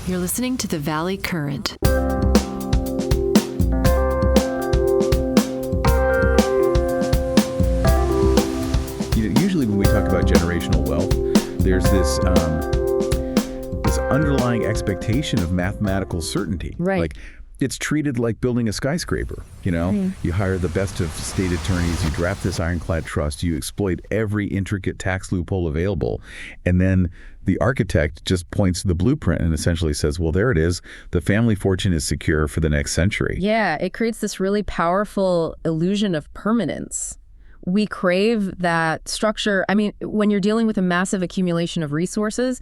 You're listening to the Valley Current. Usually when we talk about generational wealth, there's this underlying expectation of mathematical certainty. Right. Like, it's treated like building a skyscraper, You hire the best of state attorneys, you draft this ironclad trust, you exploit every intricate tax loophole available, and then the architect just points to the blueprint and essentially says, well, there it is. The family fortune is secure for the next century. Yeah, it creates this really powerful illusion of permanence. We crave that structure. I mean, when you're dealing with a massive accumulation of resources,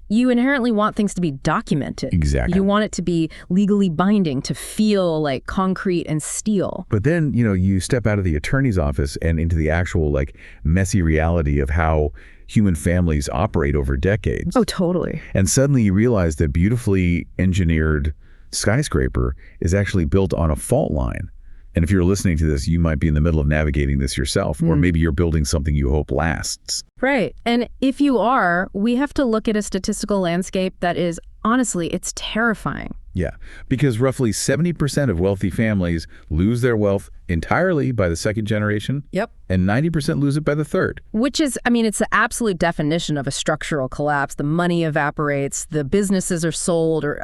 you inherently want things to be documented. Exactly. You want it to be legally binding, to feel like concrete and steel. But then, you step out of the attorney's office and into the actual, messy reality of how human families operate over decades. Oh, totally. And suddenly you realize that beautifully engineered skyscraper is actually built on a fault line. And if you're listening to this, you might be in the middle of navigating this yourself, or maybe you're building something you hope lasts. Right. And if you are, we have to look at a statistical landscape that is, honestly, it's terrifying. Yeah, because roughly 70% of wealthy families lose their wealth entirely by the second generation. Yep. And 90% lose it by the third. Which is, it's the absolute definition of a structural collapse. The money evaporates, the businesses are sold or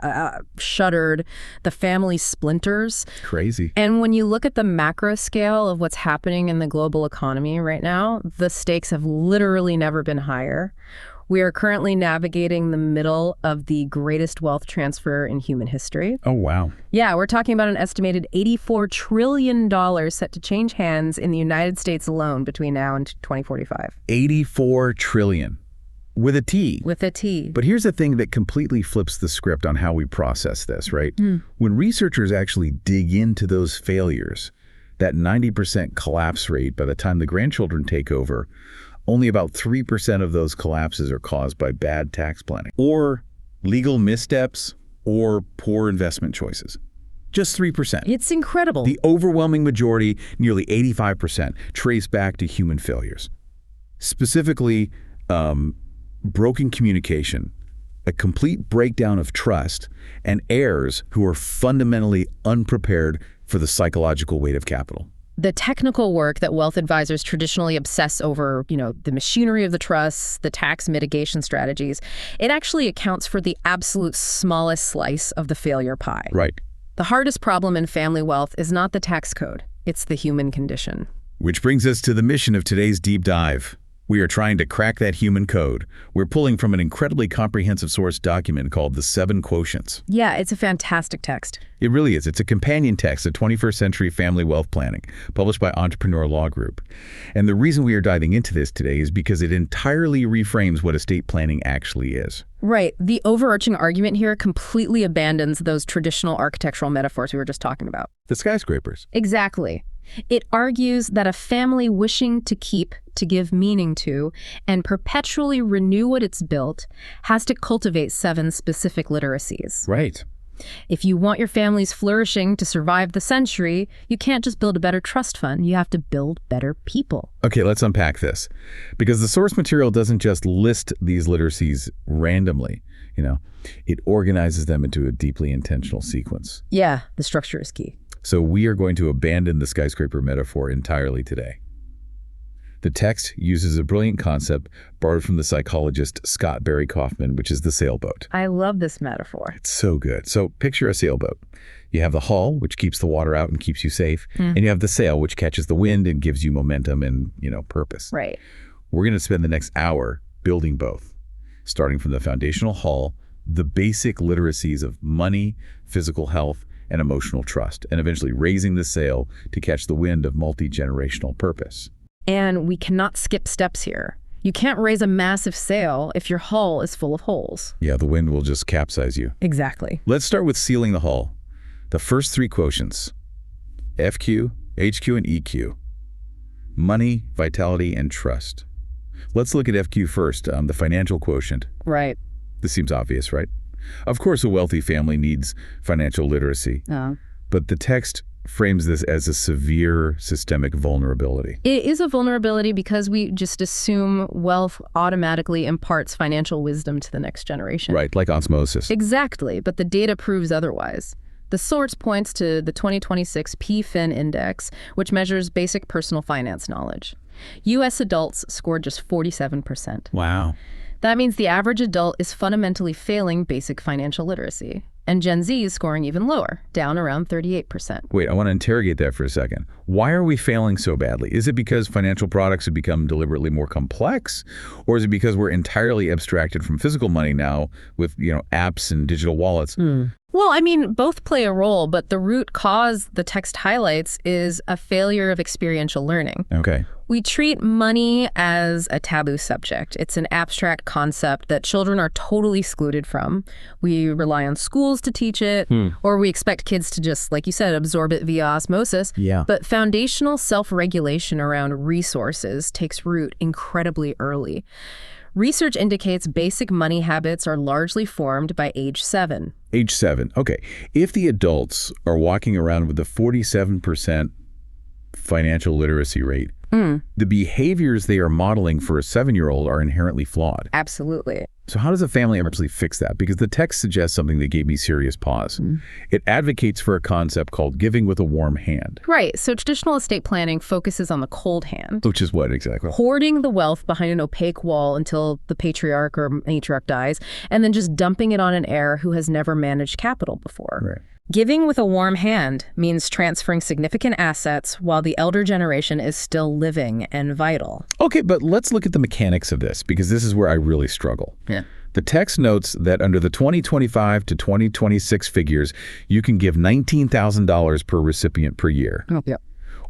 shuttered, the family splinters. Crazy. And when you look at the macro scale of what's happening in the global economy right now, the stakes have literally never been higher. We are currently navigating the middle of the greatest wealth transfer in human history. Oh, wow. Yeah, we're talking about an estimated $84 trillion set to change hands in the United States alone between now and 2045. 84 trillion. With a T. With a T. But here's the thing that completely flips the script on how we process this, right? When researchers actually dig into those failures, that 90% collapse rate by the time the grandchildren take over, only about 3% of those collapses are caused by bad tax planning or legal missteps or poor investment choices. Just 3%. It's incredible. The overwhelming majority, nearly 85%, trace back to human failures. Specifically, broken communication, a complete breakdown of trust, and heirs who are fundamentally unprepared for the psychological weight of capital. The technical work that wealth advisors traditionally obsess over, the machinery of the trusts, the tax mitigation strategies, it actually accounts for the absolute smallest slice of the failure pie. Right. The hardest problem in family wealth is not the tax code, it's the human condition. Which brings us to the mission of today's deep dive. We are trying to crack that human code. We're pulling from an incredibly comprehensive source document called The 7 Quotients. Yeah, it's a fantastic text. It really is. It's a companion text to 21st Century Family Wealth Planning, published by Entrepreneur Law Group. And the reason we are diving into this today is because it entirely reframes what estate planning actually is. Right. The overarching argument here completely abandons those traditional architectural metaphors we were just talking about. The skyscrapers. Exactly. It argues that a family wishing to keep, to give meaning to, and perpetually renew what it's built has to cultivate 7 specific literacies. Right. If you want your family's flourishing to survive the century, you can't just build a better trust fund. You have to build better people. Okay, let's unpack this. Because the source material doesn't just list these literacies randomly. It organizes them into a deeply intentional sequence. Yeah, the structure is key. So we are going to abandon the skyscraper metaphor entirely today. The text uses a brilliant concept borrowed from the psychologist Scott Barry Kaufman, which is the sailboat. I love this metaphor. It's so good. So picture a sailboat. You have the hull, which keeps the water out and keeps you safe. And you have the sail, which catches the wind and gives you momentum and, purpose. Right. We're going to spend the next hour building both, starting from the foundational hull, the basic literacies of money, physical health, and emotional trust, and eventually raising the sail to catch the wind of multi-generational purpose. And we cannot skip steps here. You can't raise a massive sail if your hull is full of holes. Yeah, the wind will just capsize you. Exactly. Let's start with sealing the hull. The first 3 quotients, FQ, HQ, and EQ. Money, vitality, and trust. Let's look at FQ first, the financial quotient. Right. This seems obvious, right? Of course, a wealthy family needs financial literacy. But the text frames this as a severe systemic vulnerability. It is a vulnerability because we just assume wealth automatically imparts financial wisdom to the next generation. Right, like osmosis. Exactly, but the data proves otherwise. The source points to the 2026 PFIN Index, which measures basic personal finance knowledge. U.S. adults scored just 47%. Wow. That means the average adult is fundamentally failing basic financial literacy. And Gen Z is scoring even lower, down around 38%. Wait, I want to interrogate that for a second. Why are we failing so badly? Is it because financial products have become deliberately more complex? Or is it because we're entirely abstracted from physical money now with, apps and digital wallets? Well, I mean, both play a role, but the root cause the text highlights is a failure of experiential learning. Okay. We treat money as a taboo subject. It's an abstract concept that children are totally excluded from. We rely on schools to teach it, or we expect kids to just, like you said, absorb it via osmosis. Yeah. But foundational self-regulation around resources takes root incredibly early. Research indicates basic money habits are largely formed by age 7. Age 7. Okay. If the adults are walking around with a 47% financial literacy rate, the behaviors they are modeling for a 7-year-old are inherently flawed. Absolutely. So how does a family actually fix that? Because the text suggests something that gave me serious pause. It advocates for a concept called giving with a warm hand. Right. So traditional estate planning focuses on the cold hand. Which is what exactly? Hoarding the wealth behind an opaque wall until the patriarch or matriarch dies, and then just dumping it on an heir who has never managed capital before. Right. Giving with a warm hand means transferring significant assets while the elder generation is still living and vital. Okay, but let's look at the mechanics of this, because this is where I really struggle. Yeah. The text notes that under the 2025 to 2026 figures, you can give $19,000 per recipient per year. Oh, yeah.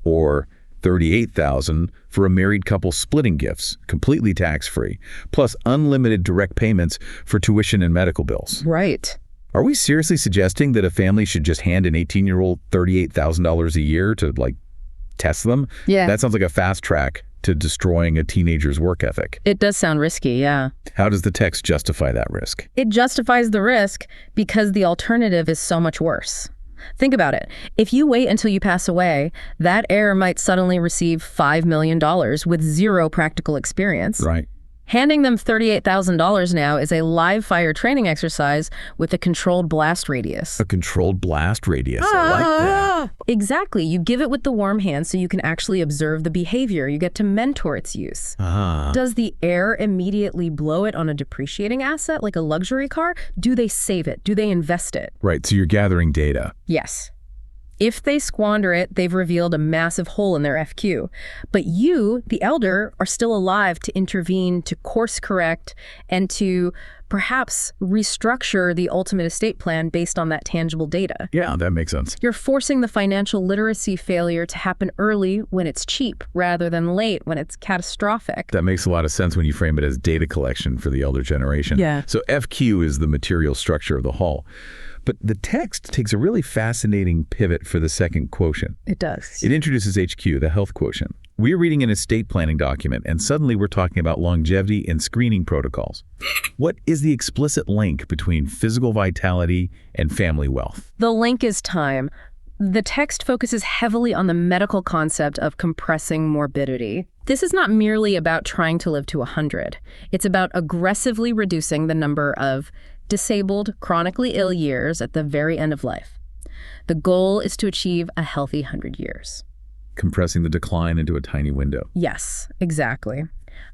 Or $38,000 for a married couple splitting gifts, completely tax-free, plus unlimited direct payments for tuition and medical bills. Right. Are we seriously suggesting that a family should just hand an 18-year-old $38,000 a year to, test them? Yeah. That sounds like a fast track to destroying a teenager's work ethic. It does sound risky, yeah. How does the text justify that risk? It justifies the risk because the alternative is so much worse. Think about it. If you wait until you pass away, that heir might suddenly receive $5 million with zero practical experience. Right. Handing them $38,000 now is a live fire training exercise with a controlled blast radius. A controlled blast radius. I like that. Exactly. You give it with the warm hand so you can actually observe the behavior. You get to mentor its use. Does the heir immediately blow it on a depreciating asset like a luxury car? Do they save it? Do they invest it? Right, so you're gathering data. Yes. If they squander it, they've revealed a massive hole in their FQ. But you, the elder, are still alive to intervene, to course correct, and to perhaps restructure the ultimate estate plan based on that tangible data. Yeah, that makes sense. You're forcing the financial literacy failure to happen early when it's cheap rather than late when it's catastrophic. That makes a lot of sense when you frame it as data collection for the elder generation. Yeah. So FQ is the material structure of the hull. But the text takes a really fascinating pivot for the second quotient. It does. It introduces HQ, the Health Quotient. We're reading an estate planning document, and suddenly we're talking about longevity and screening protocols. What is the explicit link between physical vitality and family wealth? The link is time. The text focuses heavily on the medical concept of compressing morbidity. This is not merely about trying to live to 100. It's about aggressively reducing the number of disabled, chronically ill years at the very end of life. The goal is to achieve a healthy 100 years. Compressing the decline into a tiny window. Yes, exactly.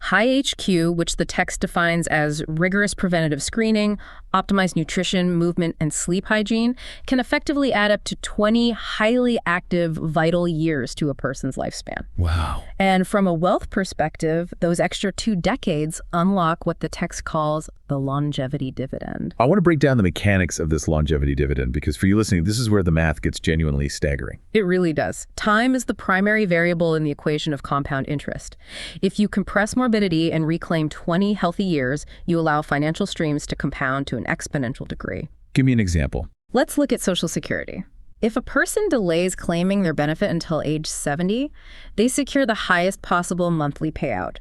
High HQ, which the text defines as rigorous preventative screening, optimized nutrition, movement, and sleep hygiene, can effectively add up to 20 highly active, vital years to a person's lifespan. Wow. And from a wealth perspective, those extra 2 decades unlock what the text calls the longevity dividend. I want to break down the mechanics of this longevity dividend, because for you listening, this is where the math gets genuinely staggering. It really does. Time is the primary variable in the equation of compound interest. If you compress morbidity and reclaim 20 healthy years, you allow financial streams to compound to an exponential degree. Give me an example. Let's look at Social Security. If a person delays claiming their benefit until age 70, they secure the highest possible monthly payout.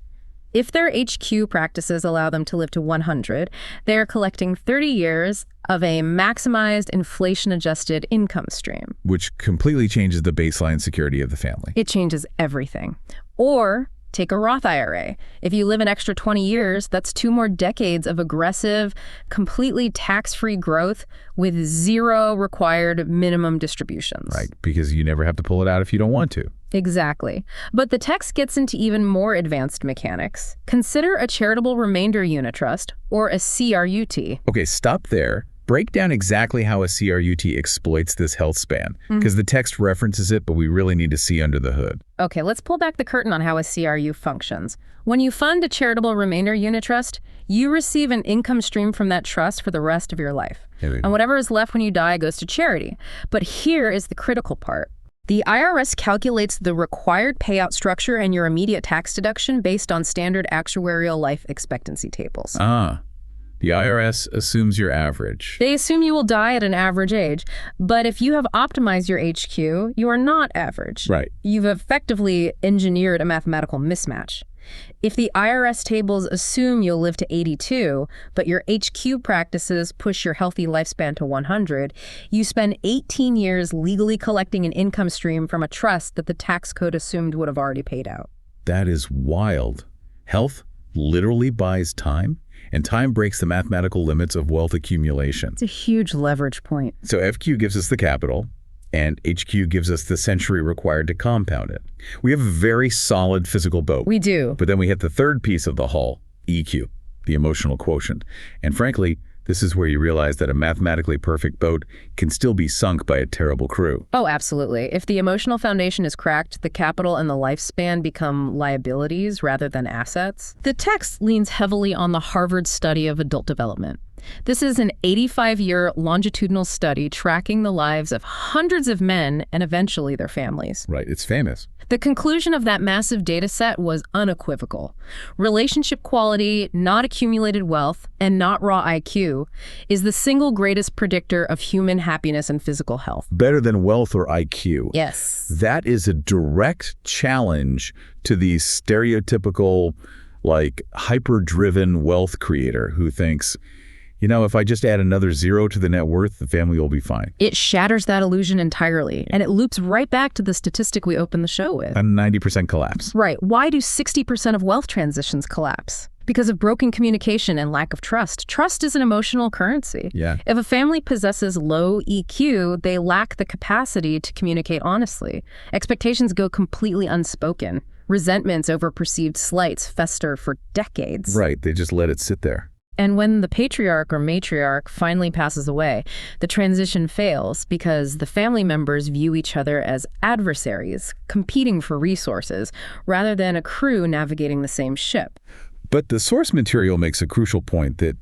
If their HQ practices allow them to live to 100, they are collecting 30 years of a maximized inflation-adjusted income stream. Which completely changes the baseline security of the family. It changes everything. Or take a Roth IRA. If you live an extra 20 years, that's 2 more decades of aggressive, completely tax-free growth with 0 required minimum distributions. Right, because you never have to pull it out if you don't want to. Exactly. But the text gets into even more advanced mechanics. Consider a charitable remainder unit trust, or a CRUT. Okay, stop there. Break down exactly how a CRUT exploits this health span, because the text references it, but we really need to see under the hood. Okay, let's pull back the curtain on how a CRU functions. When you fund a charitable remainder unit trust, you receive an income stream from that trust for the rest of your life. And whatever is left when you die goes to charity. But here is the critical part. The IRS calculates the required payout structure and your immediate tax deduction based on standard actuarial life expectancy tables. The IRS assumes your average. They assume you will die at an average age, but if you have optimized your HQ, you are not average. Right. You've effectively engineered a mathematical mismatch. If the IRS tables assume you'll live to 82, but your HQ practices push your healthy lifespan to 100, you spend 18 years legally collecting an income stream from a trust that the tax code assumed would have already paid out. That is wild. Health literally buys time, and time breaks the mathematical limits of wealth accumulation. It's a huge leverage point. So FQ gives us the capital, and HQ gives us the century required to compound it. We have a very solid physical boat. We do. But then we hit the third piece of the hull, EQ, the emotional quotient. And frankly, this is where you realize that a mathematically perfect boat can still be sunk by a terrible crew. Oh, absolutely. If the emotional foundation is cracked, the capital and the lifespan become liabilities rather than assets. The text leans heavily on the Harvard study of adult development. This is an 85-year longitudinal study tracking the lives of hundreds of men and eventually their families. Right, it's famous. The conclusion of that massive data set was unequivocal. Relationship quality, not accumulated wealth, and not raw IQ is the single greatest predictor of human happiness and physical health. Better than wealth or IQ. Yes. That is a direct challenge to the stereotypical, hyper-driven wealth creator who thinks, if I just add another 0 to the net worth, the family will be fine. It shatters that illusion entirely, and it loops right back to the statistic we opened the show with. A 90% collapse. Right. Why do 60% of wealth transitions collapse? Because of broken communication and lack of trust. Trust is an emotional currency. Yeah. If a family possesses low EQ, they lack the capacity to communicate honestly. Expectations go completely unspoken. Resentments over perceived slights fester for decades. Right. They just let it sit there. And when the patriarch or matriarch finally passes away, the transition fails because the family members view each other as adversaries, competing for resources, rather than a crew navigating the same ship. But the source material makes a crucial point that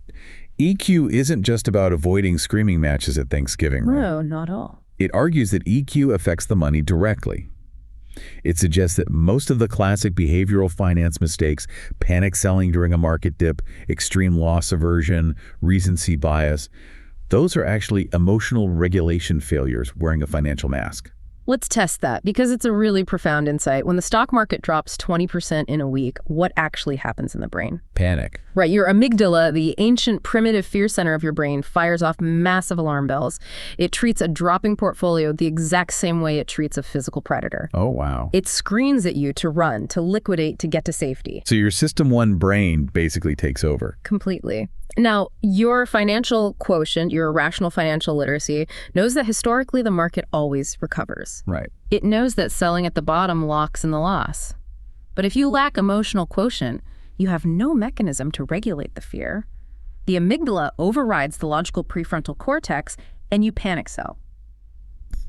EQ isn't just about avoiding screaming matches at Thanksgiving, right? No, not at all. It argues that EQ affects the money directly. It suggests that most of the classic behavioral finance mistakes, panic selling during a market dip, extreme loss aversion, recency bias, those are actually emotional regulation failures wearing a financial mask. Let's test that, because it's a really profound insight. When the stock market drops 20% in a week, what actually happens in the brain? Panic. Right, your amygdala, the ancient primitive fear center of your brain, fires off massive alarm bells. It treats a dropping portfolio the exact same way it treats a physical predator. Oh, wow. It screams at you to run, to liquidate, to get to safety. So your System 1 brain basically takes over. Completely. Now, your financial quotient, your rational financial literacy, knows that historically the market always recovers. Right. It knows that selling at the bottom locks in the loss. But if you lack emotional quotient, you have no mechanism to regulate the fear. The amygdala overrides the logical prefrontal cortex, and you panic sell.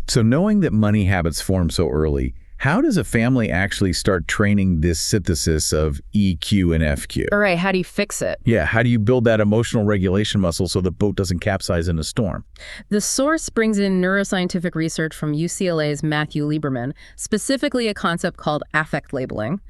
So knowing that money habits form so early, how does a family actually start training this synthesis of EQ and FQ? All right, how do you fix it? Yeah, how do you build that emotional regulation muscle so the boat doesn't capsize in a storm? The source brings in neuroscientific research from UCLA's Matthew Lieberman, specifically a concept called affect labeling.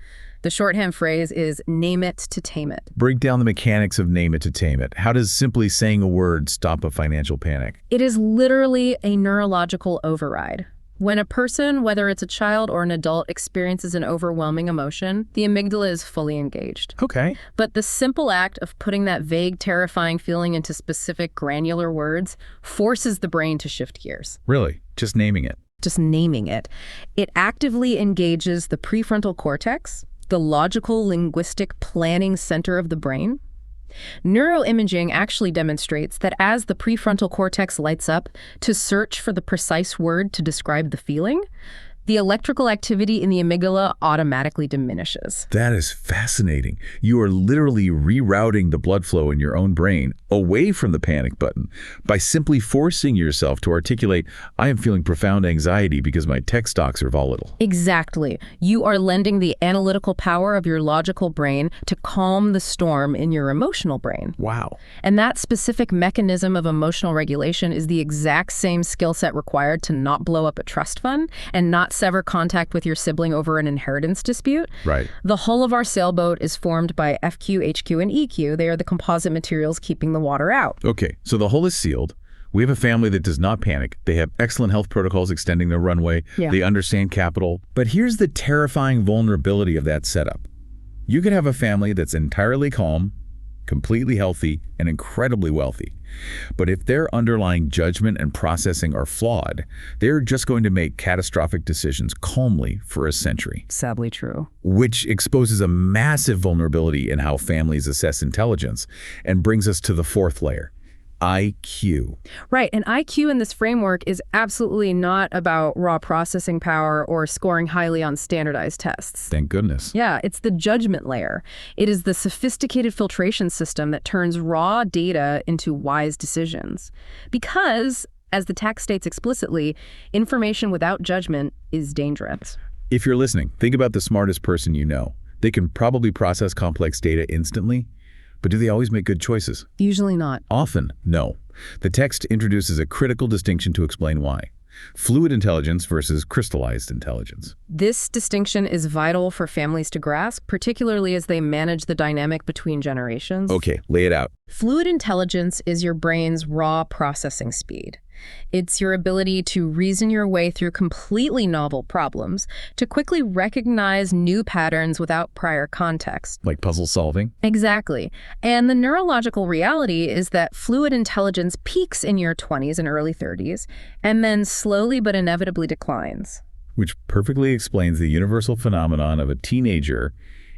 The shorthand phrase is name it to tame it. Break down the mechanics of name it to tame it. How does simply saying a word stop a financial panic? It is literally a neurological override. When a person, whether it's a child or an adult, experiences an overwhelming emotion, the amygdala is fully engaged. Okay. But the simple act of putting that vague, terrifying feeling into specific, granular words forces the brain to shift gears. Really? Just naming it? Just naming it. It actively engages the prefrontal cortex, the logical linguistic planning center of the brain. Neuroimaging actually demonstrates that as the prefrontal cortex lights up to search for the precise word to describe the feeling, the electrical activity in the amygdala automatically diminishes. That is fascinating. You are literally rerouting the blood flow in your own brain away from the panic button by simply forcing yourself to articulate, I am feeling profound anxiety because my tech stocks are volatile. Exactly. You are lending the analytical power of your logical brain to calm the storm in your emotional brain. Wow. And that specific mechanism of emotional regulation is the exact same skill set required to not blow up a trust fund and not sever contact with your sibling over an inheritance dispute. Right. The hull of our sailboat is formed by FQ, HQ, and EQ. They are the composite materials keeping the water out. Okay, so the hull is sealed. We have a family that does not panic. They have excellent health protocols extending their runway. Yeah. They understand capital. But here's the terrifying vulnerability of that setup. You could have a family that's entirely calm, completely healthy, and incredibly wealthy. But if their underlying judgment and processing are flawed, they're just going to make catastrophic decisions calmly for a century. Sadly true. Which exposes a massive vulnerability in how families assess intelligence and brings us to the fourth layer, IQ. Right, and IQ in this framework is absolutely not about raw processing power or scoring highly on standardized tests. Thank goodness. Yeah, it's the judgment layer. It is the sophisticated filtration system that turns raw data into wise decisions. Because, as the text states explicitly, information without judgment is dangerous. If you're listening, think about the smartest person you know. They can probably process complex data instantly, but do they always make good choices? Usually not. Often, no. The text introduces a critical distinction to explain why. Fluid intelligence versus crystallized intelligence. This distinction is vital for families to grasp, particularly as they manage the dynamic between generations. Okay, lay it out. Fluid intelligence is your brain's raw processing speed. It's your ability to reason your way through completely novel problems, to quickly recognize new patterns without prior context. Like puzzle solving? Exactly. And the neurological reality is that fluid intelligence peaks in your 20s and early 30s, and then slowly but inevitably declines. Which perfectly explains the universal phenomenon of a teenager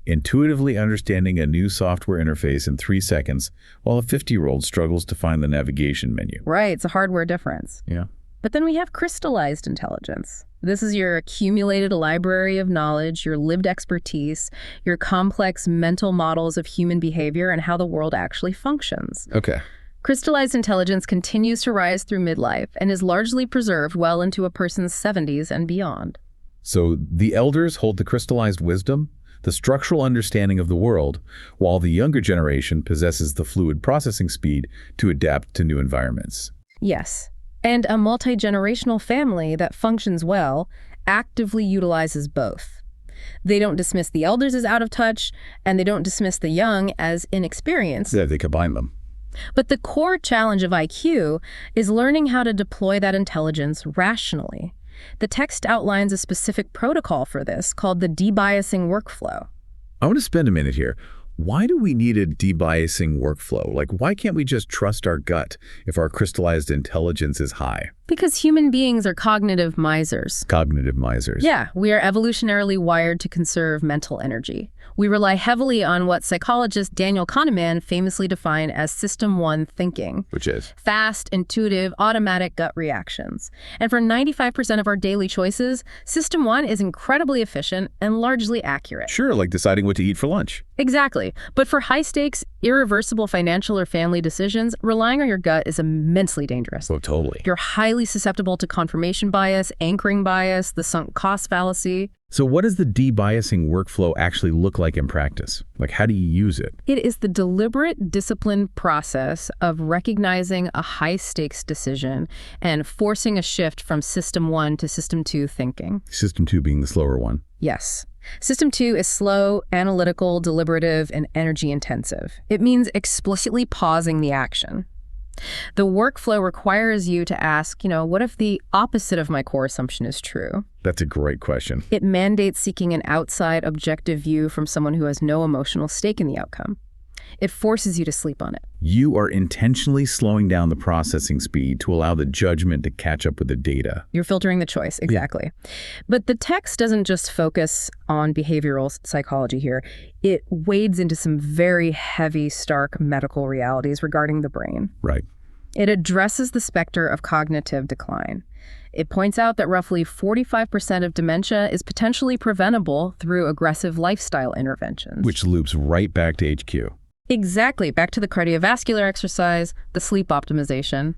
intuitively understanding a new software interface in 3 seconds, while a 50-year-old struggles to find the navigation menu. Right, it's a hardware difference. Yeah. But then we have crystallized intelligence. This is your accumulated library of knowledge, your lived expertise, your complex mental models of human behavior and how the world actually functions. Okay. Crystallized intelligence continues to rise through midlife and is largely preserved well into a person's 70s and beyond. So the elders hold the crystallized wisdom, the structural understanding of the world, while the younger generation possesses the fluid processing speed to adapt to new environments. Yes. And a multi-generational family that functions well actively utilizes both. They don't dismiss the elders as out of touch, and they don't dismiss the young as inexperienced. Yeah, they combine them. But the core challenge of IQ is learning how to deploy that intelligence rationally. The text outlines a specific protocol for this called the debiasing workflow. I want to spend a minute here. Why do we need a debiasing workflow? Like, why can't we just trust our gut if our crystallized intelligence is high? Because human beings are cognitive misers. Cognitive misers. Yeah, we are evolutionarily wired to conserve mental energy. We rely heavily on what psychologist Daniel Kahneman famously defined as System 1 thinking. Which is? Fast, intuitive, automatic gut reactions. And for 95% of our daily choices, System 1 is incredibly efficient and largely accurate. Sure, like deciding what to eat for lunch. Exactly. But for high-stakes, irreversible financial or family decisions, relying on your gut is immensely dangerous. Oh, totally. You're highly susceptible to confirmation bias, anchoring bias, the sunk cost fallacy. So what does the debiasing workflow actually look like in practice? Like, how do you use it? It is the deliberate, disciplined process of recognizing a high-stakes decision and forcing a shift from System 1 to System 2 thinking. System 2 being the slower one. Yes. System 2 is slow, analytical, deliberative, and energy-intensive. It means explicitly pausing the action. The workflow requires you to ask, what if the opposite of my core assumption is true? That's a great question. It mandates seeking an outside objective view from someone who has no emotional stake in the outcome. It forces you to sleep on it. You are intentionally slowing down the processing speed to allow the judgment to catch up with the data. You're filtering the choice, exactly. But the text doesn't just focus on behavioral psychology here. It wades into some very heavy, stark medical realities regarding the brain. Right. It addresses the specter of cognitive decline. It points out that roughly 45% of dementia is potentially preventable through aggressive lifestyle interventions. Which loops right back to HQ. Exactly. Back to the cardiovascular exercise, the sleep optimization.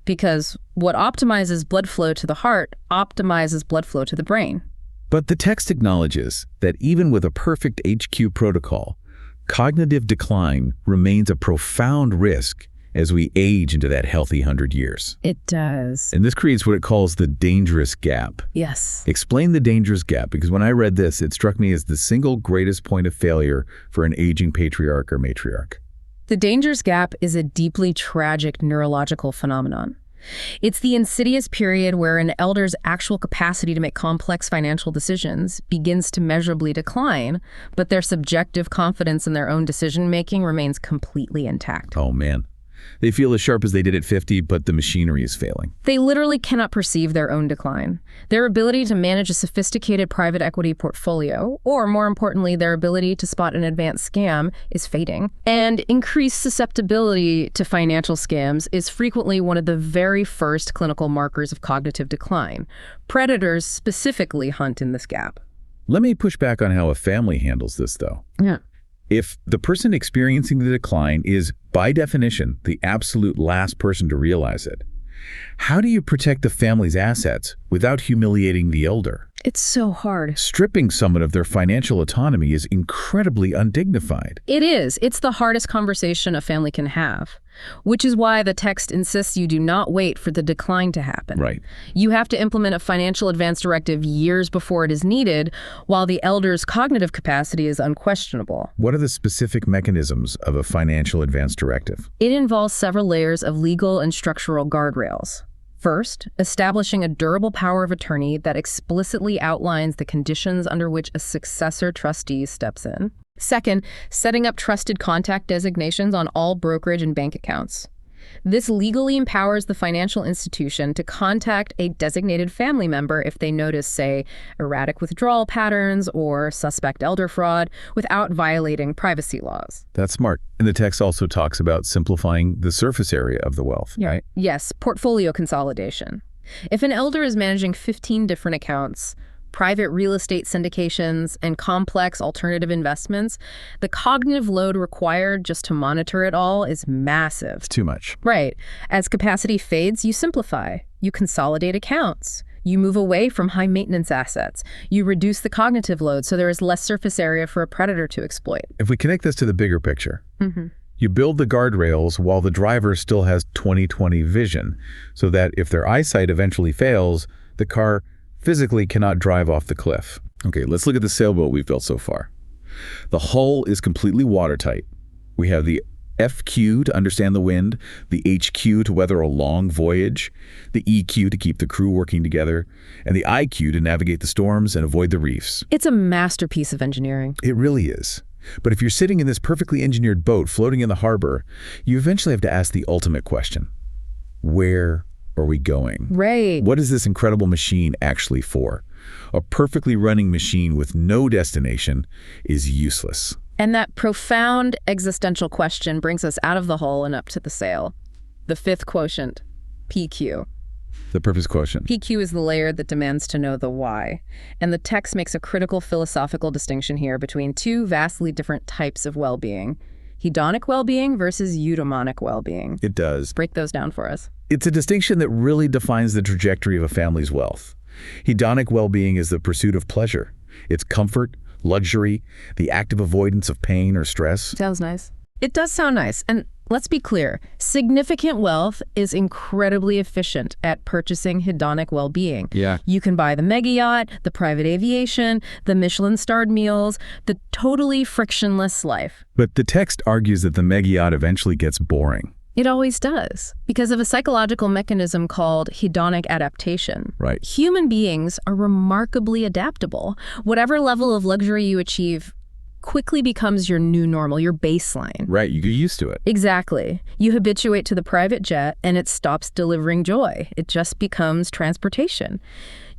Because what optimizes blood flow to the heart optimizes blood flow to the brain. But the text acknowledges that even with a perfect HQ protocol, cognitive decline remains a profound risk as we age into that healthy 100 years. It does. And this creates what it calls the dangerous gap. Yes. Explain the dangerous gap, because when I read this, it struck me as the single greatest point of failure for an aging patriarch or matriarch. The dangerous gap is a deeply tragic neurological phenomenon. It's the insidious period where an elder's actual capacity to make complex financial decisions begins to measurably decline, but their subjective confidence in their own decision-making remains completely intact. Oh, man. They feel as sharp as they did at 50, but the machinery is failing. They literally cannot perceive their own decline. Their ability to manage a sophisticated private equity portfolio, or more importantly, their ability to spot an advanced scam, is fading. And increased susceptibility to financial scams is frequently one of the very first clinical markers of cognitive decline. Predators specifically hunt in this gap. Let me push back on how a family handles this, though. Yeah. If the person experiencing the decline is, by definition, the absolute last person to realize it, how do you protect the family's assets without humiliating the elder? It's so hard. Stripping someone of their financial autonomy is incredibly undignified. It is. It's the hardest conversation a family can have, which is why the text insists you do not wait for the decline to happen. Right. You have to implement a financial advance directive years before it is needed, while the elder's cognitive capacity is unquestionable. What are the specific mechanisms of a financial advance directive? It involves several layers of legal and structural guardrails. First, establishing a durable power of attorney that explicitly outlines the conditions under which a successor trustee steps in. Second, setting up trusted contact designations on all brokerage and bank accounts. This legally empowers the financial institution to contact a designated family member if they notice, say, erratic withdrawal patterns or suspect elder fraud without violating privacy laws. That's smart. And the text also talks about simplifying the surface area of the wealth, right? Yes, portfolio consolidation. If an elder is managing 15 different accounts, private real estate syndications, and complex alternative investments, the cognitive load required just to monitor it all is massive. It's too much. Right. As capacity fades, you simplify. You consolidate accounts. You move away from high-maintenance assets. You reduce the cognitive load so there is less surface area for a predator to exploit. If we connect this to the bigger picture, you build the guardrails while the driver still has 20/20 vision, so that if their eyesight eventually fails, the car physically cannot drive off the cliff. Okay, let's look at the sailboat we've built so far. The hull is completely watertight. We have the FQ to understand the wind, the HQ to weather a long voyage, the EQ to keep the crew working together, and the IQ to navigate the storms and avoid the reefs. It's a masterpiece of engineering. It really is. But if you're sitting in this perfectly engineered boat floating in the harbor, you eventually have to ask the ultimate question. Where are we going? Right. What is this incredible machine actually for? A perfectly running machine with no destination is useless. And that profound existential question brings us out of the hull and up to the sail. The fifth quotient, PQ. The purpose quotient. PQ is the layer that demands to know the why. And the text makes a critical philosophical distinction here between two vastly different types of well-being. Hedonic well-being versus eudaimonic well-being. It does. Break those down for us. It's a distinction that really defines the trajectory of a family's wealth. Hedonic well-being is the pursuit of pleasure. It's comfort, luxury, the active avoidance of pain or stress. Sounds nice. It does sound nice. And let's be clear, significant wealth is incredibly efficient at purchasing hedonic well-being. Yeah. You can buy the mega yacht, the private aviation, the Michelin-starred meals, the totally frictionless life. But the text argues that the mega yacht eventually gets boring. It always does, because of a psychological mechanism called hedonic adaptation. Right. Human beings are remarkably adaptable. Whatever level of luxury you achieve quickly becomes your new normal, your baseline. Right, you get used to it. Exactly. You habituate to the private jet and it stops delivering joy. It just becomes transportation.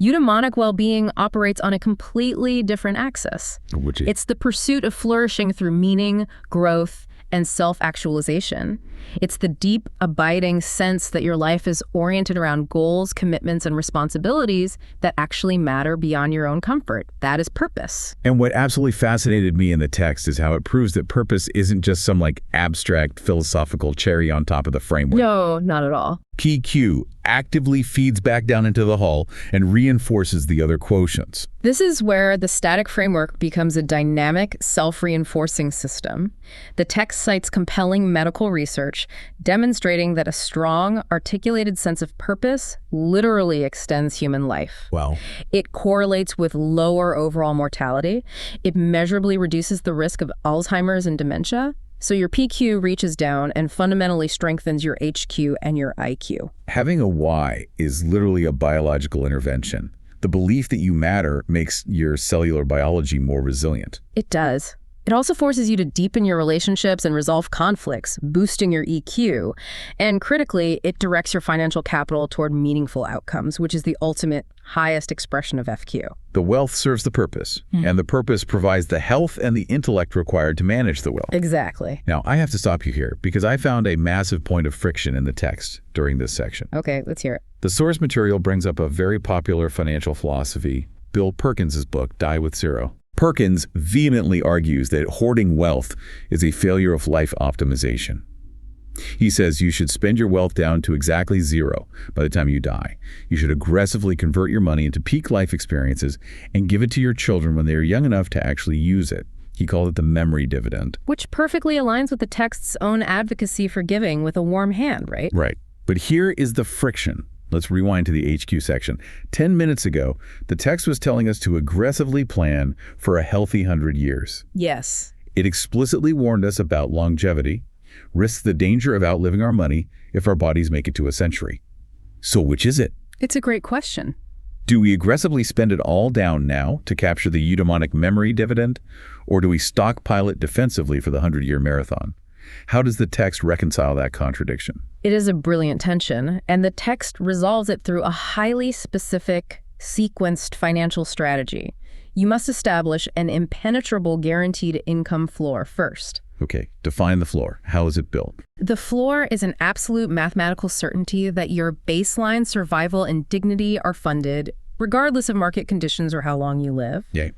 Eudaimonic well-being operates on a completely different axis. It's the pursuit of flourishing through meaning, growth, and self-actualization. It's the deep, abiding sense that your life is oriented around goals, commitments, and responsibilities that actually matter beyond your own comfort. That is purpose. And what absolutely fascinated me in the text is how it proves that purpose isn't just some abstract philosophical cherry on top of the framework. No, not at all. PQ actively feeds back down into the hull and reinforces the other quotients. This is where the static framework becomes a dynamic, self-reinforcing system. The text cites compelling medical research demonstrating that a strong, articulated sense of purpose literally extends human life. Wow. It correlates with lower overall mortality. It measurably reduces the risk of Alzheimer's and dementia. So your PQ reaches down and fundamentally strengthens your HQ and your IQ. Having a why is literally a biological intervention. The belief that you matter makes your cellular biology more resilient. It does. It also forces you to deepen your relationships and resolve conflicts, boosting your EQ. And critically, it directs your financial capital toward meaningful outcomes, which is the ultimate highest expression of FQ. The wealth serves the purpose, and the purpose provides the health and the intellect required to manage the wealth. Exactly. Now, I have to stop you here because I found a massive point of friction in the text during this section. Okay, let's hear it. The source material brings up a very popular financial philosophy, Bill Perkins' book, Die with Zero. Perkins vehemently argues that hoarding wealth is a failure of life optimization. He says you should spend your wealth down to exactly zero by the time you die. You should aggressively convert your money into peak life experiences and give it to your children when they are young enough to actually use it. He called it the memory dividend. Which perfectly aligns with the text's own advocacy for giving with a warm hand, right? Right. But here is the friction. Let's rewind to the HQ section. 10 minutes ago, the text was telling us to aggressively plan for a healthy 100 years. Yes. It explicitly warned us about longevity, risks the danger of outliving our money if our bodies make it to a century. So which is it? It's a great question. Do we aggressively spend it all down now to capture the eudaimonic memory dividend, or do we stockpile it defensively for the 100-year marathon? How does the text reconcile that contradiction? It is a brilliant tension, and the text resolves it through a highly specific, sequenced financial strategy. You must establish an impenetrable guaranteed income floor first. Okay, define the floor. How is it built? The floor is an absolute mathematical certainty that your baseline survival and dignity are funded, regardless of market conditions or how long you live. Yay.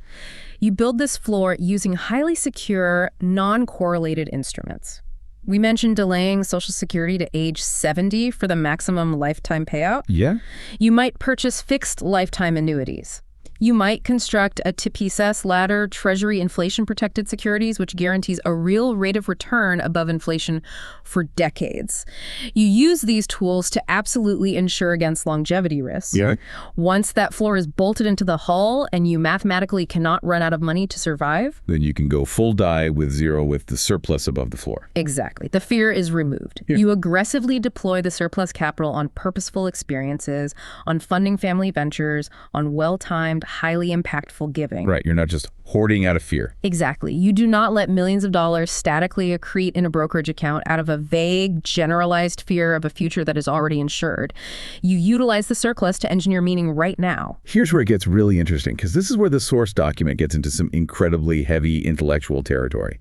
You build this floor using highly secure, non-correlated instruments. We mentioned delaying Social Security to age 70 for the maximum lifetime payout. Yeah? You might purchase fixed lifetime annuities. You might construct a TPSS ladder Treasury inflation-protected securities, which guarantees a real rate of return above inflation for decades. You use these tools to absolutely insure against longevity risks. Yeah. Once that floor is bolted into the hull and you mathematically cannot run out of money to survive, Then you can go full die with zero with the surplus above the floor. exactly. The fear is removed. Yeah. You aggressively deploy the surplus capital on purposeful experiences, on funding family ventures, on well-timed, highly impactful giving. Right, you're not just hoarding out of fear. Exactly. You do not let millions of dollars statically accrete in a brokerage account out of a vague, generalized fear of a future that is already insured. You utilize the surplus to engineer meaning right now. Here's where it gets really interesting, because this is where the source document gets into some incredibly heavy intellectual territory.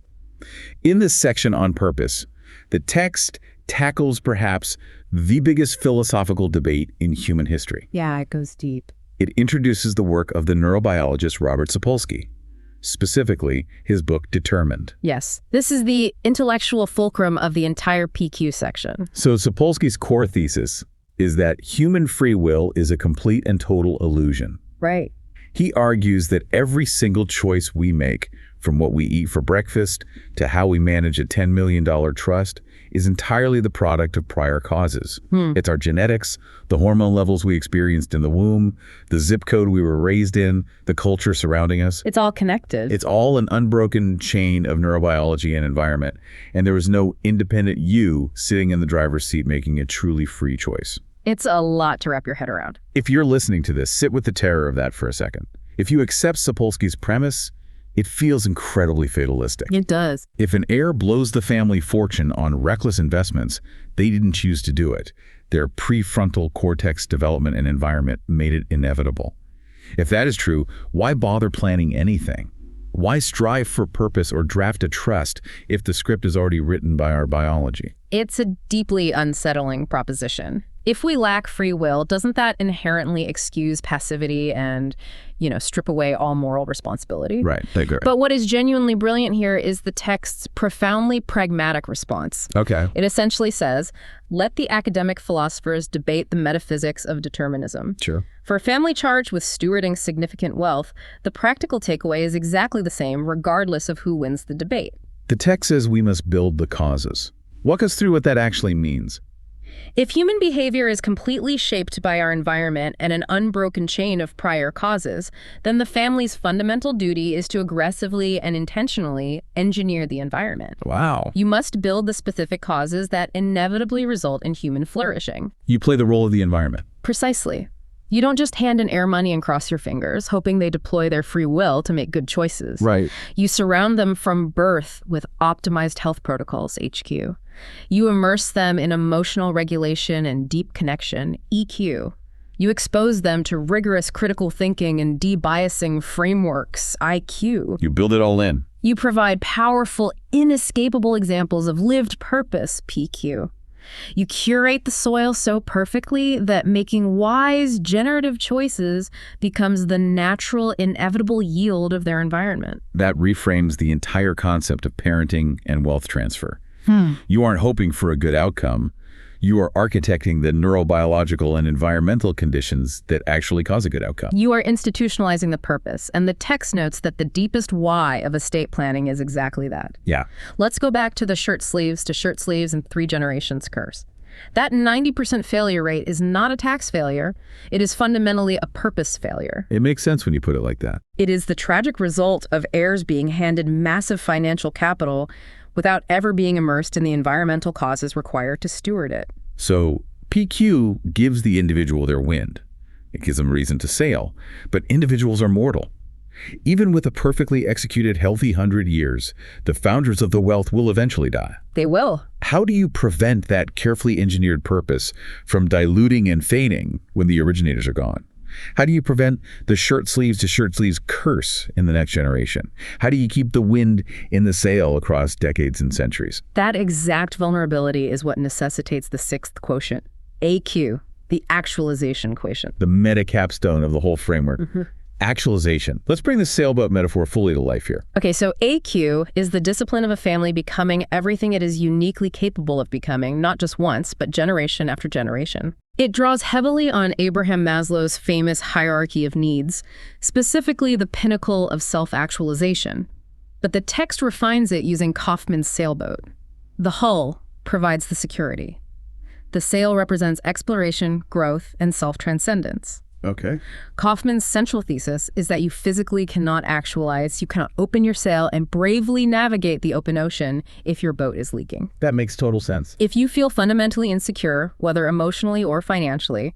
In this section on purpose, the text tackles perhaps the biggest philosophical debate in human history. Yeah, it goes deep. It introduces the work of the neurobiologist Robert Sapolsky, specifically his book Determined. Yes. This is the intellectual fulcrum of the entire PQ section. So Sapolsky's core thesis is that human free will is a complete and total illusion. Right. He argues that every single choice we make, from what we eat for breakfast to how we manage a $10 million trust, is entirely the product of prior causes. It's our genetics, the hormone levels we experienced in the womb, the zip code we were raised in, the culture surrounding us. It's all connected. It's all an unbroken chain of neurobiology and environment, and there is no independent you sitting in the driver's seat making a truly free choice. It's a lot to wrap your head around. If you're listening to this, sit with the terror of that for a second. If you accept Sapolsky's premise, it feels incredibly fatalistic. It does. If an heir blows the family fortune on reckless investments, they didn't choose to do it. Their prefrontal cortex development and environment made it inevitable. If that is true, why bother planning anything? Why strive for purpose or draft a trust if the script is already written by our biology? It's a deeply unsettling proposition. If we lack free will, doesn't that inherently excuse passivity and, strip away all moral responsibility? Right, I agree. But what is genuinely brilliant here is the text's profoundly pragmatic response. Okay. It essentially says, let the academic philosophers debate the metaphysics of determinism. Sure. For a family charged with stewarding significant wealth, the practical takeaway is exactly the same, regardless of who wins the debate. The text says we must build the causes. Walk us through what that actually means. If human behavior is completely shaped by our environment and an unbroken chain of prior causes, then the family's fundamental duty is to aggressively and intentionally engineer the environment. Wow. You must build the specific causes that inevitably result in human flourishing. You play the role of the environment. Precisely. You don't just hand an heir money and cross your fingers, hoping they deploy their free will to make good choices. Right. You surround them from birth with optimized health protocols, HQ. You immerse them in emotional regulation and deep connection, EQ. You expose them to rigorous critical thinking and de-biasing frameworks, IQ. You build it all in. You provide powerful, inescapable examples of lived purpose, PQ. You curate the soil so perfectly that making wise, generative choices becomes the natural, inevitable yield of their environment. That reframes the entire concept of parenting and wealth transfer. You aren't hoping for a good outcome. You are architecting the neurobiological and environmental conditions that actually cause a good outcome. You are institutionalizing the purpose, and the text notes that the deepest why of estate planning is exactly that. Yeah. Let's go back to the shirt sleeves and 3 generations curse. That 90% failure rate is not a tax failure. It is fundamentally a purpose failure. It makes sense when you put it like that. It is the tragic result of heirs being handed massive financial capital without ever being immersed in the environmental causes required to steward it. So PQ gives the individual their wind. It gives them reason to sail. But individuals are mortal. Even with a perfectly executed healthy 100 years, the founders of the wealth will eventually die. They will. How do you prevent that carefully engineered purpose from diluting and fading when the originators are gone? How do you prevent the shirt sleeves curse in the next generation? How do you keep the wind in the sail across decades and centuries? That exact vulnerability is what necessitates the 6th quotient, AQ, the actualization quotient. The meta capstone of the whole framework. Actualization. Let's bring the sailboat metaphor fully to life here. Okay, so AQ is the discipline of a family becoming everything it is uniquely capable of becoming, not just once, but generation after generation. It draws heavily on Abraham Maslow's famous hierarchy of needs, specifically the pinnacle of self-actualization. But the text refines it using Kaufman's sailboat. The hull provides the security. The sail represents exploration, growth, and self-transcendence. Okay. Kaufman's central thesis is that you physically cannot actualize, you cannot open your sail and bravely navigate the open ocean if your boat is leaking. That makes total sense. If you feel fundamentally insecure, whether emotionally or financially,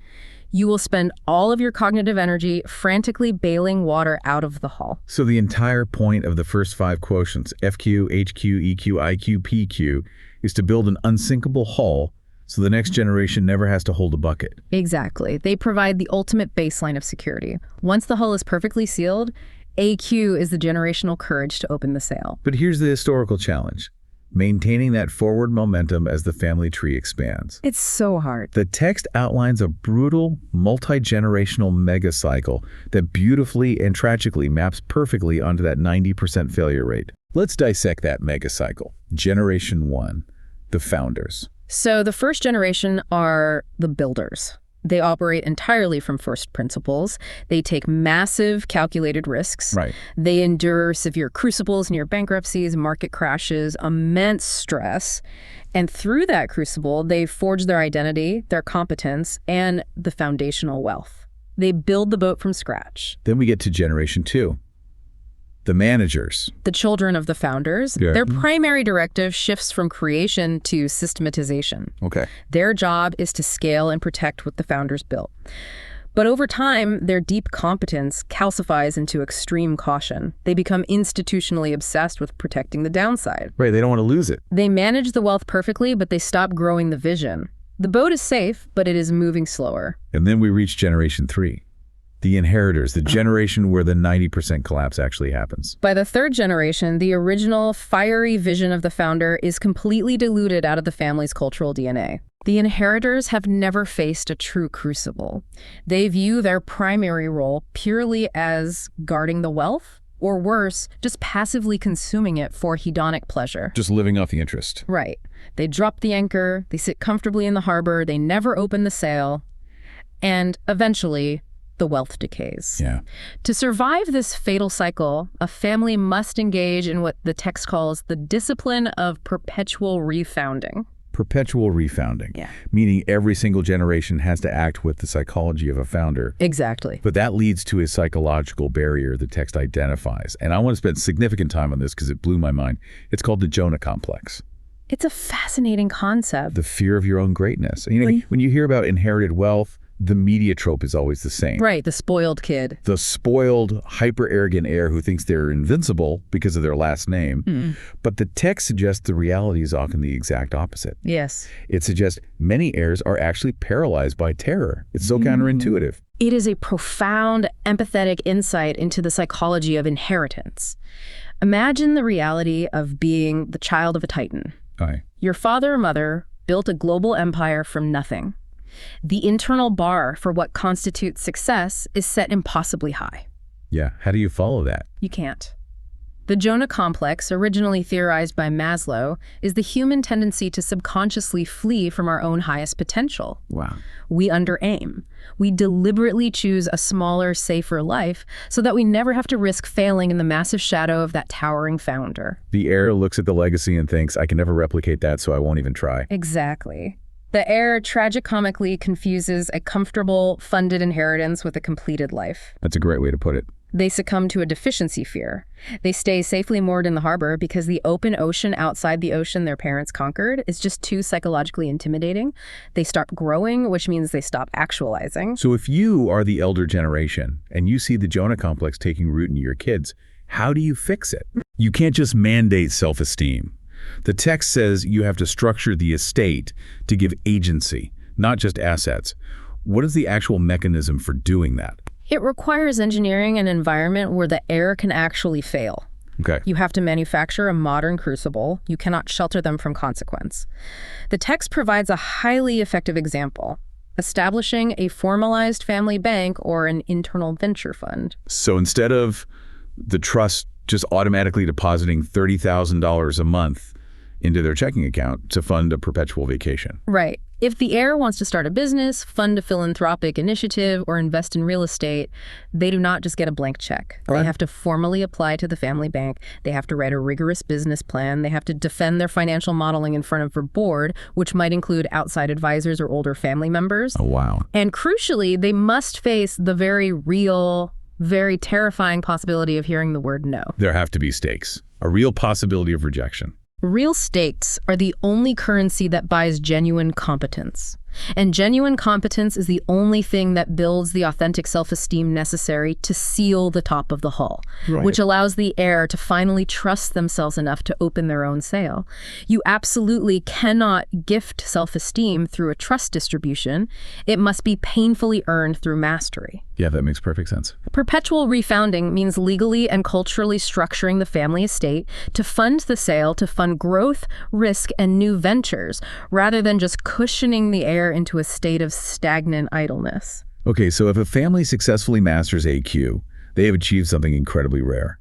you will spend all of your cognitive energy frantically bailing water out of the hull. So the entire point of the first 5 quotients, FQ, HQ, EQ, IQ, PQ, is to build an unsinkable hull so the next generation never has to hold a bucket. Exactly. They provide the ultimate baseline of security. Once the hull is perfectly sealed, AQ is the generational courage to open the sail. But here's the historical challenge: maintaining that forward momentum as the family tree expands. It's so hard. The text outlines a brutal, multi-generational mega cycle that beautifully and tragically maps perfectly onto that 90% failure rate. Let's dissect that mega cycle. Generation 1, the founders. So the first generation are the builders. They operate entirely from first principles. They take massive calculated risks. Right. They endure severe crucibles, near bankruptcies, market crashes, immense stress. And through that crucible, they forge their identity, their competence, and the foundational wealth. They build the boat from scratch. Then we get to generation 2. The managers. The children of the founders, their primary directive shifts from creation to systematization. Okay. Their job is to scale and protect what the founders built. But over time, their deep competence calcifies into extreme caution. They become institutionally obsessed with protecting the downside. Right, they don't want to lose it. They manage the wealth perfectly, but they stop growing the vision. The boat is safe, but it is moving slower. And then we reach generation 3. The inheritors, the generation where the 90% collapse actually happens. By the third generation, the original fiery vision of the founder is completely diluted out of the family's cultural DNA. The inheritors have never faced a true crucible. They view their primary role purely as guarding the wealth, or worse, just passively consuming it for hedonic pleasure. Just living off the interest. Right. They drop the anchor, they sit comfortably in the harbor, they never open the sail, and eventually, the wealth decays. Yeah. To survive this fatal cycle, a family must engage in what the text calls the discipline of perpetual refounding. Perpetual refounding. Yeah. Meaning every single generation has to act with the psychology of a founder. Exactly. But that leads to a psychological barrier the text identifies. And I want to spend significant time on this because it blew my mind. It's called the Jonah complex. It's a fascinating concept. The fear of your own greatness. You know, when you hear about inherited wealth, the media trope is always the same. Right, the spoiled kid. The spoiled, hyper-arrogant heir who thinks they're invincible because of their last name. But the text suggests the reality is often the exact opposite. Yes. It suggests many heirs are actually paralyzed by terror. It's so counterintuitive. It is a profound, empathetic insight into the psychology of inheritance. Imagine the reality of being the child of a titan. Aye. Your father or mother built a global empire from nothing. The internal bar for what constitutes success is set impossibly high. Yeah, how do you follow that? You can't. The Jonah complex, originally theorized by Maslow, is the human tendency to subconsciously flee from our own highest potential. Wow. We underaim. We deliberately choose a smaller, safer life so that we never have to risk failing in the massive shadow of that towering founder. The heir looks at the legacy and thinks, I can never replicate that, so I won't even try. Exactly. The heir tragicomically confuses a comfortable, funded inheritance with a completed life. That's a great way to put it. They succumb to a deficiency fear. They stay safely moored in the harbor because the open ocean outside the ocean their parents conquered is just too psychologically intimidating. They stop growing, which means they stop actualizing. So if you are the elder generation and you see the Jonah complex taking root in your kids, how do you fix it? You can't just mandate self-esteem. The text says you have to structure the estate to give agency, not just assets. What is the actual mechanism for doing that? It requires engineering an environment where the heir can actually fail. Okay. You have to manufacture a modern crucible. You cannot shelter them from consequence. The text provides a highly effective example, establishing a formalized family bank or an internal venture fund. So instead of the trust just automatically depositing $30,000 a month into their checking account to fund a perpetual vacation. Right. If the heir wants to start a business, fund a philanthropic initiative, or invest in real estate, they do not just get a blank check. They have to formally apply to the family bank. They have to write a rigorous business plan. They have to defend their financial modeling in front of a board, which might include outside advisors or older family members. Oh, wow. And crucially, they must face the very real, very terrifying possibility of hearing the word no. There have to be stakes, a real possibility of rejection. Real stakes are the only currency that buys genuine competence. And genuine competence is the only thing that builds the authentic self-esteem necessary to seal the top of the hull, which allows the heir to finally trust themselves enough to open their own sail. You absolutely cannot gift self-esteem through a trust distribution. It must be painfully earned through mastery. Yeah, that makes perfect sense. Perpetual refounding means legally and culturally structuring the family estate to fund the sale, to fund growth, risk, and new ventures, rather than just cushioning the heir into a state of stagnant idleness. Okay, so if a family successfully masters AQ, they have achieved something incredibly rare.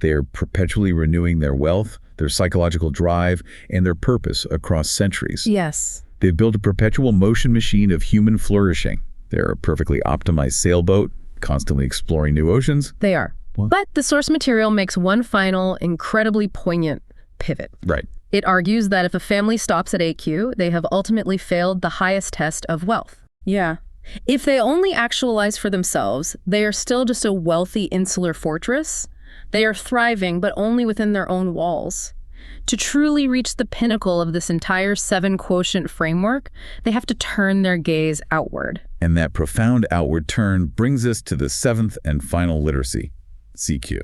They are perpetually renewing their wealth, their psychological drive, and their purpose across centuries. Yes. They've built a perpetual motion machine of human flourishing. They're a perfectly optimized sailboat, constantly exploring new oceans. They are. What? But the source material makes one final, incredibly poignant pivot. Right. It argues that if a family stops at AQ, they have ultimately failed the highest test of wealth. Yeah. If they only actualize for themselves, they are still just a wealthy insular fortress. They are thriving, but only within their own walls. To truly reach the pinnacle of this entire 7-quotient framework, they have to turn their gaze outward. And that profound outward turn brings us to the 7th and final literacy, CQ,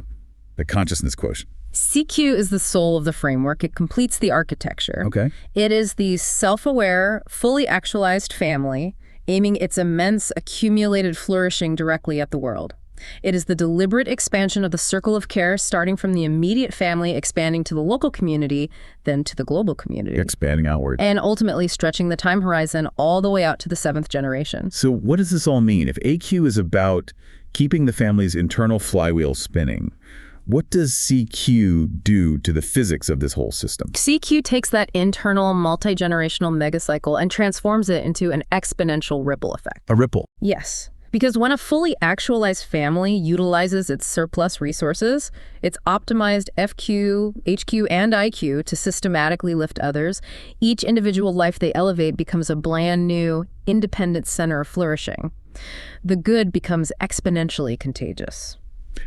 the consciousness quotient. CQ is the soul of the framework. It completes the architecture. Okay. It is the self-aware, fully actualized family aiming its immense accumulated flourishing directly at the world. It is the deliberate expansion of the circle of care, starting from the immediate family, expanding to the local community, then to the global community. Expanding outward. And ultimately stretching the time horizon all the way out to the 7th generation. So what does this all mean? If AQ is about keeping the family's internal flywheel spinning, what does CQ do to the physics of this whole system? CQ takes that internal multi-generational megacycle and transforms it into an exponential ripple effect. A ripple. Yes. Because when a fully actualized family utilizes its surplus resources, its optimized FQ, HQ, and IQ to systematically lift others, each individual life they elevate becomes a brand new, independent center of flourishing. The good becomes exponentially contagious.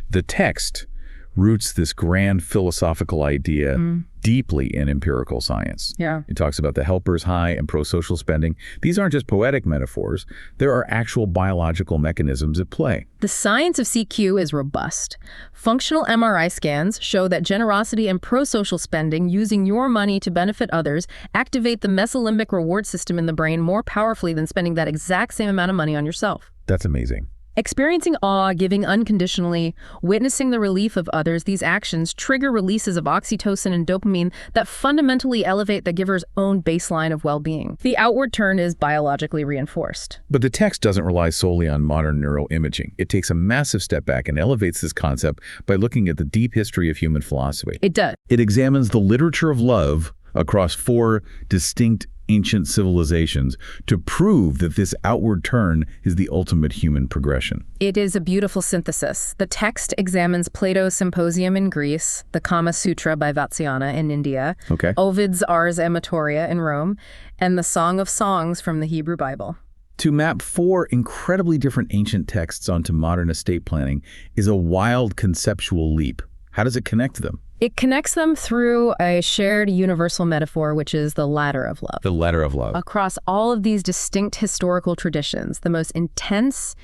The text roots this grand philosophical idea deeply in empirical science. Yeah. It talks about the helper's high and pro-social spending. These aren't just poetic metaphors. There are actual biological mechanisms at play. The science of CQ is robust. Functional MRI scans show that generosity and pro-social spending, using your money to benefit others, activate the mesolimbic reward system in the brain more powerfully than spending that exact same amount of money on yourself. That's amazing. Experiencing awe, giving unconditionally, witnessing the relief of others, these actions trigger releases of oxytocin and dopamine that fundamentally elevate the giver's own baseline of well-being. The outward turn is biologically reinforced. But the text doesn't rely solely on modern neuroimaging. It takes a massive step back and elevates this concept by looking at the deep history of human philosophy. It does. It examines the literature of love across 4 distinct ancient civilizations to prove that this outward turn is the ultimate human progression. It is a beautiful synthesis. The text examines Plato's Symposium in Greece, the Kama Sutra by Vatsyayana in India, Okay. Ovid's Ars Amatoria in Rome, and the Song of Songs from the Hebrew Bible. To map 4 incredibly different ancient texts onto modern estate planning is a wild conceptual leap. How does it connect them? It connects them through a shared universal metaphor, which is the ladder of love. The ladder of love. Across all of these distinct historical traditions, the most intense,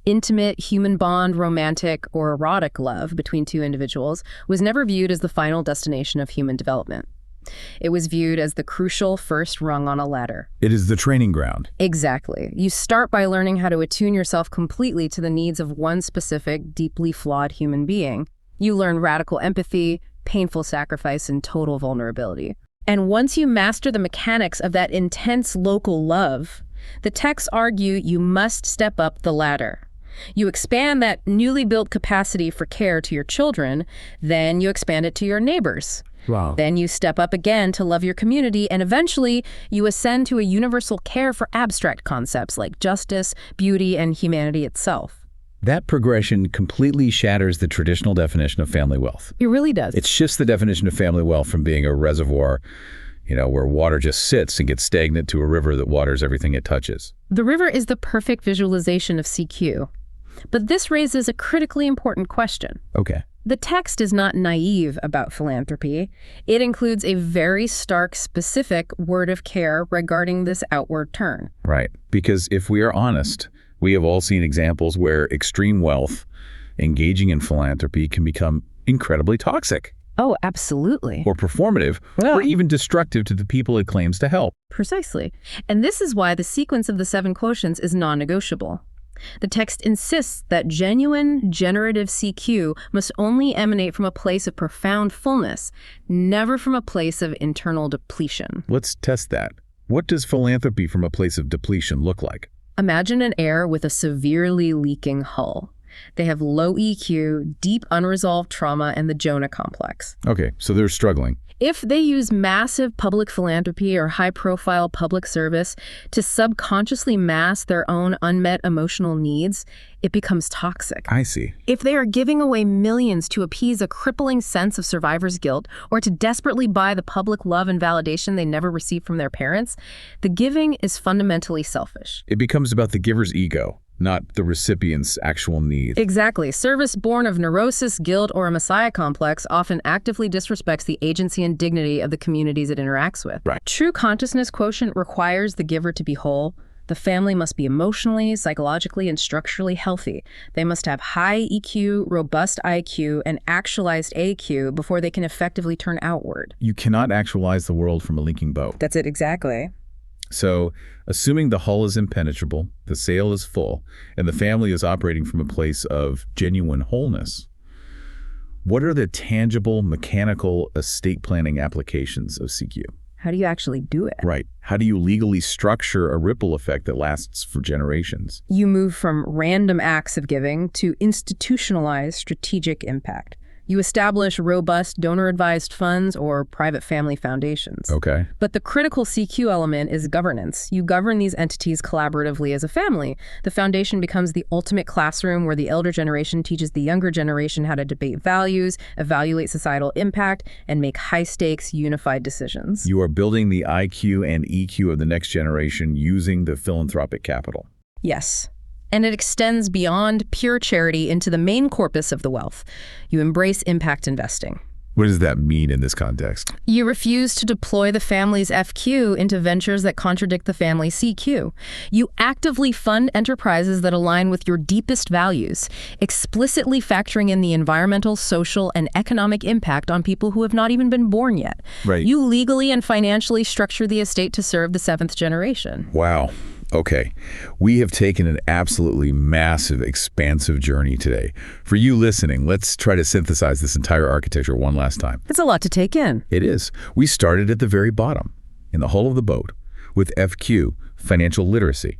intimate, human bond, romantic, or erotic love between 2 individuals was never viewed as the final destination of human development. It was viewed as the crucial first rung on a ladder. It is the training ground. Exactly. You start by learning how to attune yourself completely to the needs of one specific, deeply flawed human being. You learn radical empathy, painful sacrifice, and total vulnerability. And once you master the mechanics of that intense local love, the texts argue you must step up the ladder. You expand that newly built capacity for care to your children, then you expand it to your neighbors. Wow. Then you step up again to love your community, and eventually you ascend to a universal care for abstract concepts like justice, beauty, and humanity itself. That progression completely shatters the traditional definition of family wealth. It really does. It shifts the definition of family wealth from being a reservoir, where water just sits and gets stagnant, to a river that waters everything it touches. The river is the perfect visualization of CQ. But this raises a critically important question. Okay. The text is not naive about philanthropy. It includes a very stark, specific word of care regarding this outward turn. Right. Because if we are honest, we have all seen examples where extreme wealth, engaging in philanthropy, can become incredibly toxic. Oh, absolutely. Or performative, or even destructive to the people it claims to help. Precisely. And this is why the sequence of the 7 quotients is non-negotiable. The text insists that genuine, generative CQ must only emanate from a place of profound fullness, never from a place of internal depletion. Let's test that. What does philanthropy from a place of depletion look like? Imagine an air with a severely leaking hull. They have low EQ, deep unresolved trauma, and the Jonah complex. Okay, so they're struggling. If they use massive public philanthropy or high-profile public service to subconsciously mask their own unmet emotional needs, it becomes toxic. I see. If they are giving away millions to appease a crippling sense of survivor's guilt or to desperately buy the public love and validation they never received from their parents, the giving is fundamentally selfish. It becomes about the giver's ego, not the recipient's actual needs. Exactly. Service born of neurosis, guilt, or a messiah complex often actively disrespects the agency and dignity of the communities it interacts with. Right. True consciousness quotient requires the giver to be whole. The family must be emotionally, psychologically, and structurally healthy. They must have high EQ, robust IQ, and actualized AQ before they can effectively turn outward. You cannot actualize the world from a leaking boat. That's it, exactly. So, assuming the hull is impenetrable, the sail is full, and the family is operating from a place of genuine wholeness, what are the tangible, mechanical estate planning applications of CQ? How do you actually do it? Right. How do you legally structure a ripple effect that lasts for generations? You move from random acts of giving to institutionalized strategic impact. You establish robust donor-advised funds or private family foundations. Okay. But the critical CQ element is governance. You govern these entities collaboratively as a family. The foundation becomes the ultimate classroom where the elder generation teaches the younger generation how to debate values, evaluate societal impact, and make high-stakes, unified decisions. You are building the IQ and EQ of the next generation using the philanthropic capital. Yes. And it extends beyond pure charity into the main corpus of the wealth. You embrace impact investing. What does that mean in this context? You refuse to deploy the family's FQ into ventures that contradict the family's CQ. You actively fund enterprises that align with your deepest values, explicitly factoring in the environmental, social, and economic impact on people who have not even been born yet. Right. You legally and financially structure the estate to serve the seventh generation. Wow. Okay, we have taken an absolutely massive, expansive journey today. For you listening, let's try to synthesize this entire architecture one last time. It's a lot to take in. It is. We started at the very bottom, in the hull of the boat, with FQ, financial literacy.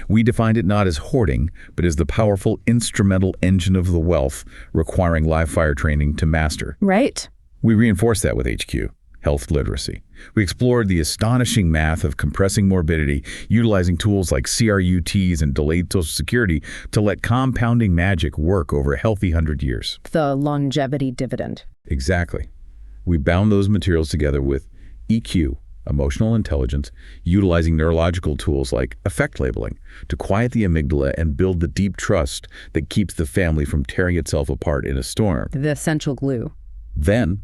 We defined it not as hoarding, but as the powerful instrumental engine of the wealth requiring live fire training to master. Right. We reinforced that with HQ. Health literacy. We explored the astonishing math of compressing morbidity, utilizing tools like CRUTs and delayed Social Security to let compounding magic work over a healthy 100 years. The longevity dividend. Exactly. We bound those materials together with EQ, emotional intelligence, utilizing neurological tools like effect labeling to quiet the amygdala and build the deep trust that keeps the family from tearing itself apart in a storm. The essential glue. Then,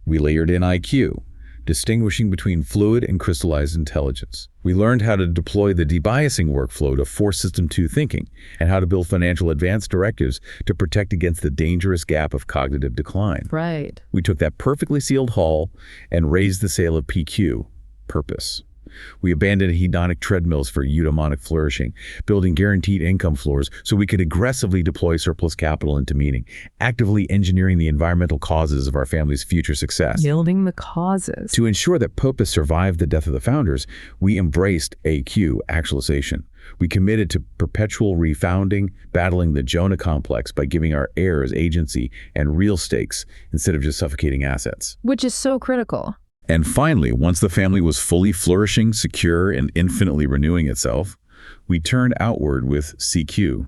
we layered in IQ, distinguishing between fluid and crystallized intelligence. We learned how to deploy the debiasing workflow to force System 2 thinking, and how to build financial advance directives to protect against the dangerous gap of cognitive decline. Right. We took that perfectly sealed hull and raised the sail of PQ, purpose. We abandoned hedonic treadmills for eudaimonic flourishing, building guaranteed income floors so we could aggressively deploy surplus capital into meaning, actively engineering the environmental causes of our family's future success. Building the causes. To ensure that purpose survived the death of the founders, we embraced AQ, actualization. We committed to perpetual refounding, battling the Jonah complex by giving our heirs agency and real stakes instead of just suffocating assets. Which is so critical. And finally, once the family was fully flourishing, secure, and infinitely renewing itself, we turned outward with CQ,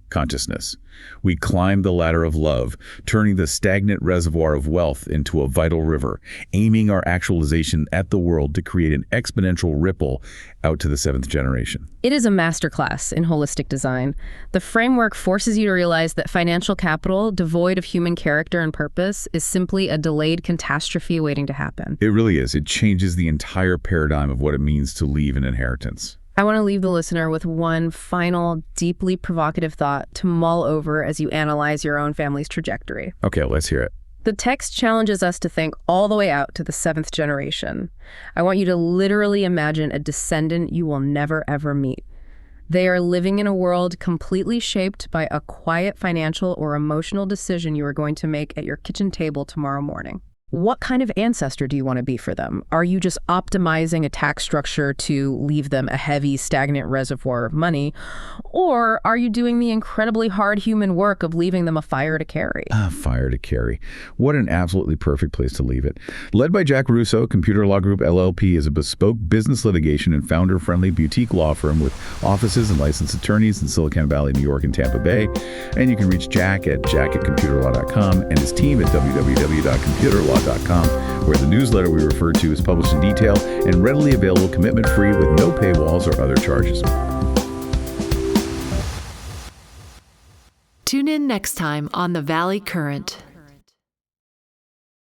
consciousness. We climbed the ladder of love, turning the stagnant reservoir of wealth into a vital river, aiming our actualization at the world to create an exponential ripple out to the seventh generation. It is a masterclass in holistic design. The framework forces you to realize that financial capital, devoid of human character and purpose, is simply a delayed catastrophe waiting to happen. It really is. It changes the entire paradigm of what it means to leave an inheritance. I want to leave the listener with one final, deeply provocative thought to mull over as you analyze your own family's trajectory. Okay, let's hear it. The text challenges us to think all the way out to the seventh generation. I want you to literally imagine a descendant you will never, ever meet. They are living in a world completely shaped by a quiet financial or emotional decision you are going to make at your kitchen table tomorrow morning. What kind of ancestor do you want to be for them? Are you just optimizing a tax structure to leave them a heavy, stagnant reservoir of money? Or are you doing the incredibly hard human work of leaving them a fire to carry? Fire to carry. What an absolutely perfect place to leave it. Led by Jack Russo, Computer Law Group LLP is a bespoke business litigation and founder-friendly boutique law firm with offices and licensed attorneys in Silicon Valley, New York, and Tampa Bay. And you can reach Jack at jack@computerlaw.com and his team at www.computerlaw.com, where the newsletter we referred to is published in detail and readily available commitment-free with no paywalls or other charges. Tune in next time on The Valley Current.